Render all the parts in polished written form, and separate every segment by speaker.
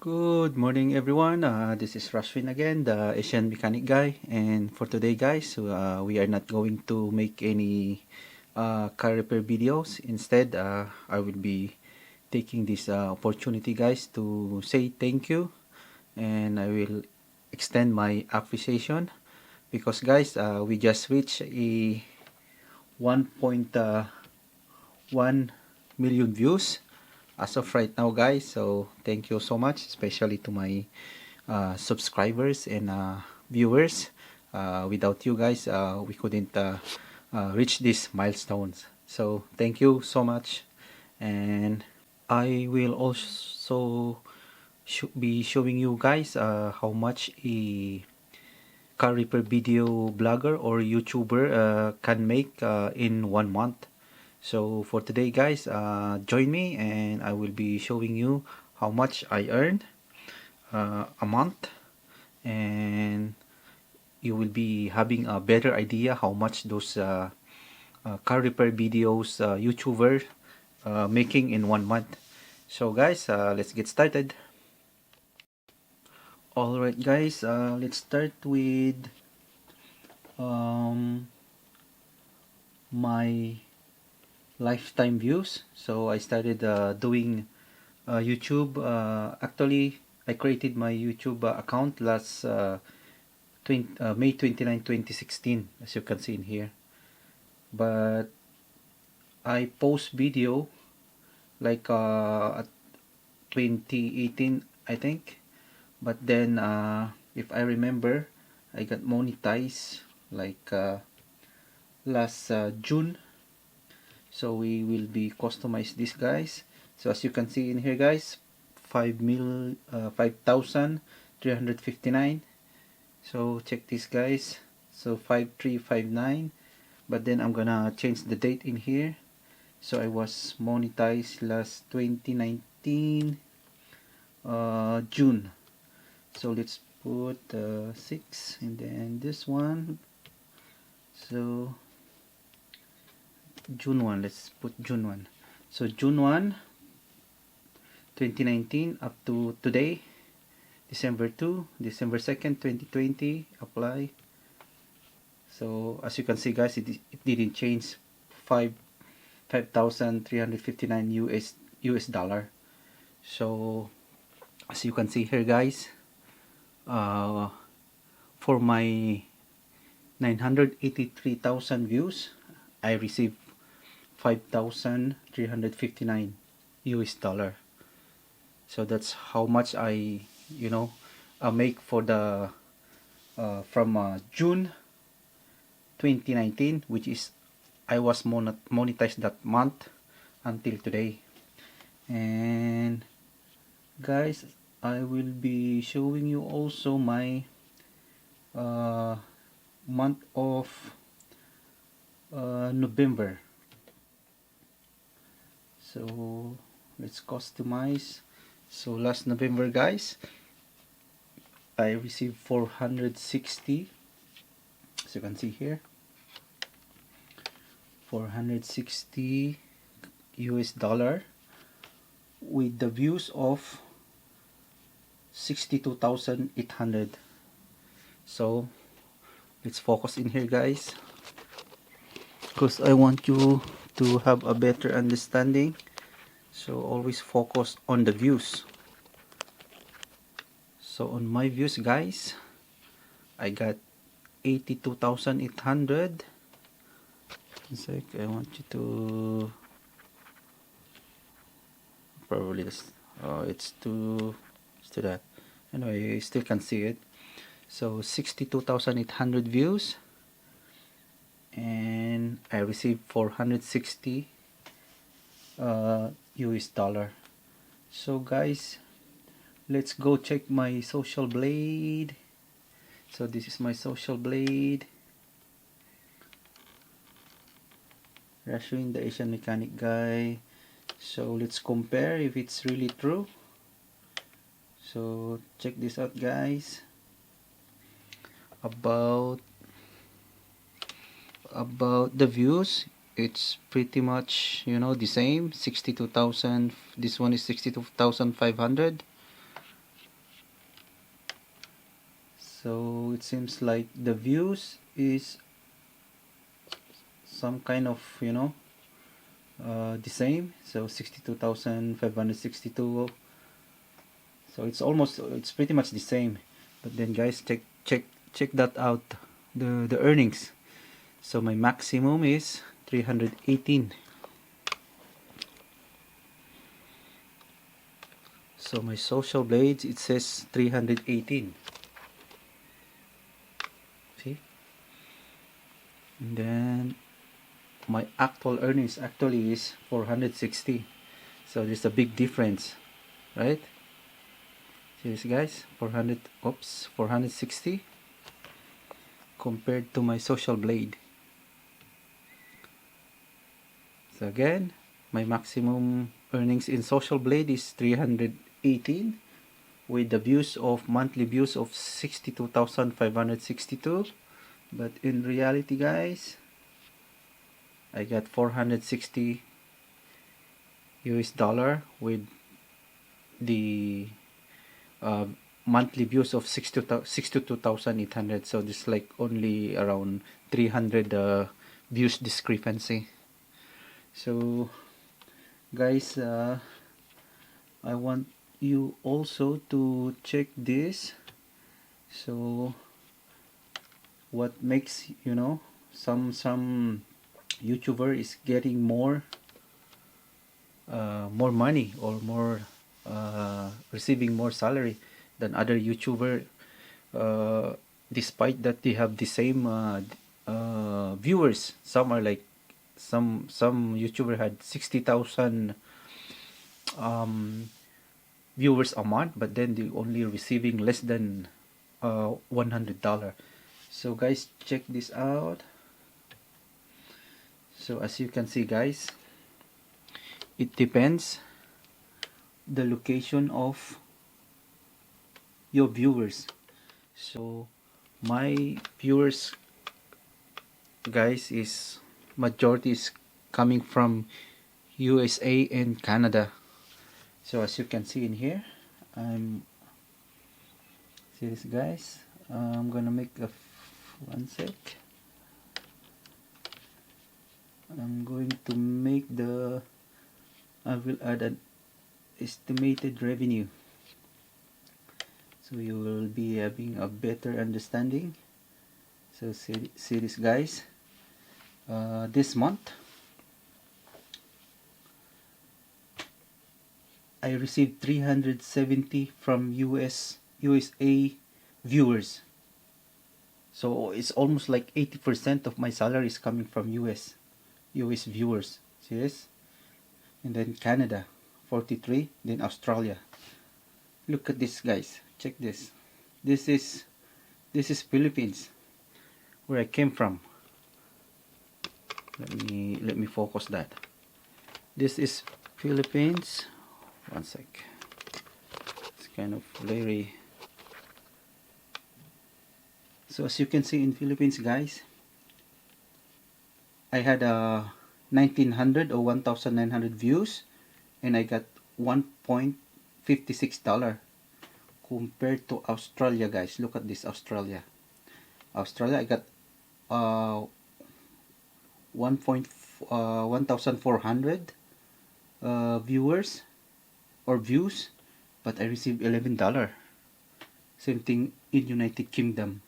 Speaker 1: Good morning everyone, this is Rashwin again, the Asian mechanic guy, and for today guys, we are not going to make any car repair videos. Instead, I will be taking this opportunity guys to say thank you, and I will extend my appreciation because guys, we just reached a 1.1 million views as of right now guys. So thank you so much, especially to my subscribers and viewers. Without you guys, we couldn't reach these milestones, so thank you so much. And I will also be showing you guys how much a car repair video blogger or YouTuber can make in 1 month. So for today guys, join me and I will be showing you how much I earn a month, and you will be having a better idea how much those car repair videos YouTuber making in 1 month. So guys, let's get started. Alright guys, let's start with my lifetime views. So I started doing YouTube. Actually, I created my YouTube account last May 29, 2016, as you can see in here. But I post video like at 2018, I think. But then, if I remember, I got monetized like last June. So we will be customize this guys. So as you can see in here guys, 5,359. So check this guys, so 5359. But then I'm gonna change the date in here. So I was monetized last 2019 June. So let's put 6 and then this one. So June 1, let's put June 1. So June 1, 2019 up to today, December 2, December 2nd, 2020, apply. So as you can see guys, it didn't change. 5,359 US dollar. So as you can see here guys, for my 983,000 views, I received 5,359 US dollar. So that's how much I make for the from June 2019, which is I was monetized that month until today. And guys, I will be showing you also my month of November. So let's customize. So last November guys, I received 460, as you can see here, 460 US dollar with the views of 62,800. So let's focus in here guys, because I want you to have a better understanding. So always focus on the views. So on my views guys, I got 82,800. Sec, I want you to probably this. Oh, it's too that. Anyway, you still can see it. So 62,800 views, and I received 460 US dollar. So guys, let's go check my social blade. So this is my social blade, Rashwin the Asian mechanic guy. So let's compare if it's really true. So check this out guys, about the views. It's pretty much the same, 62,000. This one is 62,500. So it seems like the views is some kind of, you know, the same. So 62,562. So it's pretty much the same. But then guys, check that out, the earnings. So my maximum is 318. So my social blades, it says 318. See? And then my actual earnings actually is 460. So there's a big difference, right? See this guys, 460 compared to my social blade. So again, my maximum earnings in social blade is 318 with the views of monthly views of 62,562. But in reality guys, I got 460 US dollar with the monthly views of 62,800. So this is like only around 300 views discrepancy. So guys, I want you also to check this. So what makes, you know, some YouTuber is getting more money or more receiving more salary than other YouTuber, despite that they have the same viewers. Some are like some YouTuber had 60,000 viewers a month, but then they only receiving less than $100. So guys, check this out. So as you can see guys, it depends the location of your viewers. So my viewers guys is majority is coming from USA and Canada. So as you can see in here, see this guys, I'm gonna make a one sec. I'm going to make I will add an estimated revenue, so you will be having a better understanding. So see this guys, this month I received 370 from USA viewers. So it's almost like 80% of my salary is coming from US viewers. See this? And then Canada 43, then Australia. Look at this guys, check this. This is Philippines, where I came from. Let me focus that. This is Philippines. One sec. It's kind of blurry. So as you can see in Philippines guys, I had 1900 or 1900 views and I got $1.56 compared to Australia guys. Look at this, Australia I got 1400 viewers or views, but I received $11. Same thing in United Kingdom.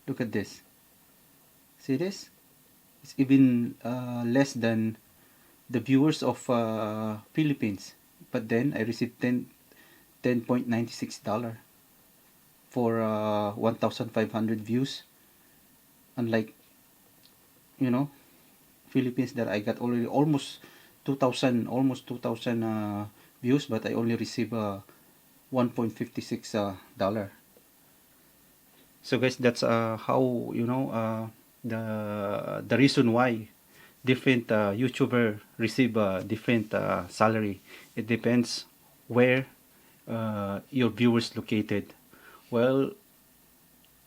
Speaker 1: Look at this. See this? It's even less than the viewers of Philippines, but then I received $10.96 for 1,500 views. Unlike, you know, Philippines that I got already almost 2,000 views, but I only received $1.56. So guys, that's how, you know, the reason why different YouTuber receive different salary. It depends where your viewers located. Well,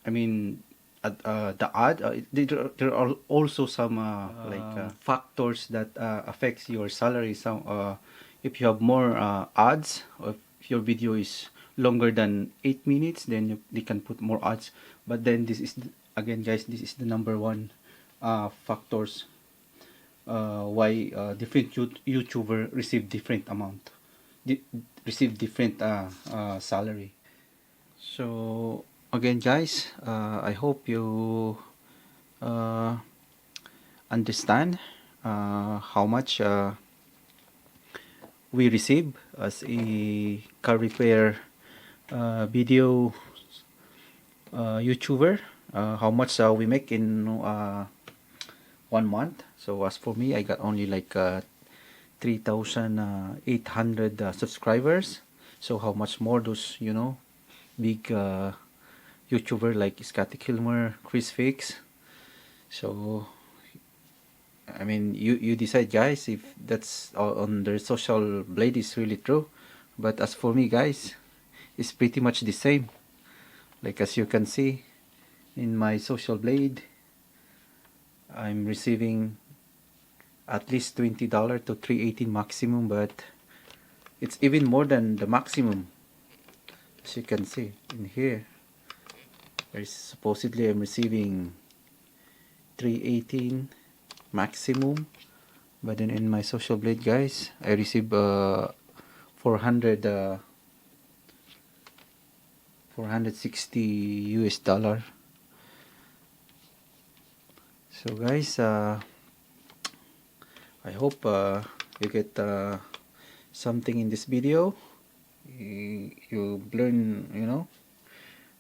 Speaker 1: I mean, the ad, there are also some factors that affects your salary. Some if you have more ads, or if your video is longer than 8 minutes, then they can put more ads. But then this is again guys, this is the number one factors why different YouTuber receive different amount, receive different salary. So again guys, I hope you uh, understand how much we receive as a car repair video YouTuber, how much we make in 1 month. So as for me, I got only like 3,800 subscribers. So how much more those, you know, big YouTuber like Scotty Kilmer, Chris Fix. So I mean, you decide guys if that's on their social blade is really true. But as for me guys, it's pretty much the same. Like as you can see in my social blade, I'm receiving at least $20 to 318 maximum, but it's even more than the maximum. As you can see in here, there's supposedly I'm receiving 318 maximum, but then in my social blade guys, I receive 460 US dollar. So guys, I hope you get something in this video. You learn, you know,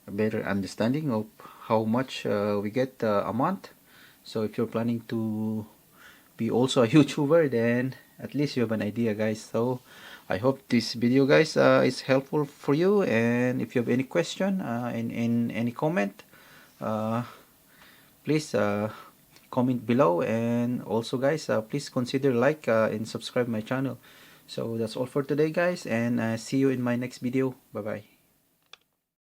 Speaker 1: a better understanding of how much we get a month. So if you're planning to be also a YouTuber, then at least you have an idea guys. So I hope this video guys is helpful for you, and if you have any question in any comment, please comment below, and also guys please consider like and subscribe my channel. So that's all for today guys, and see you in my next video. Bye bye.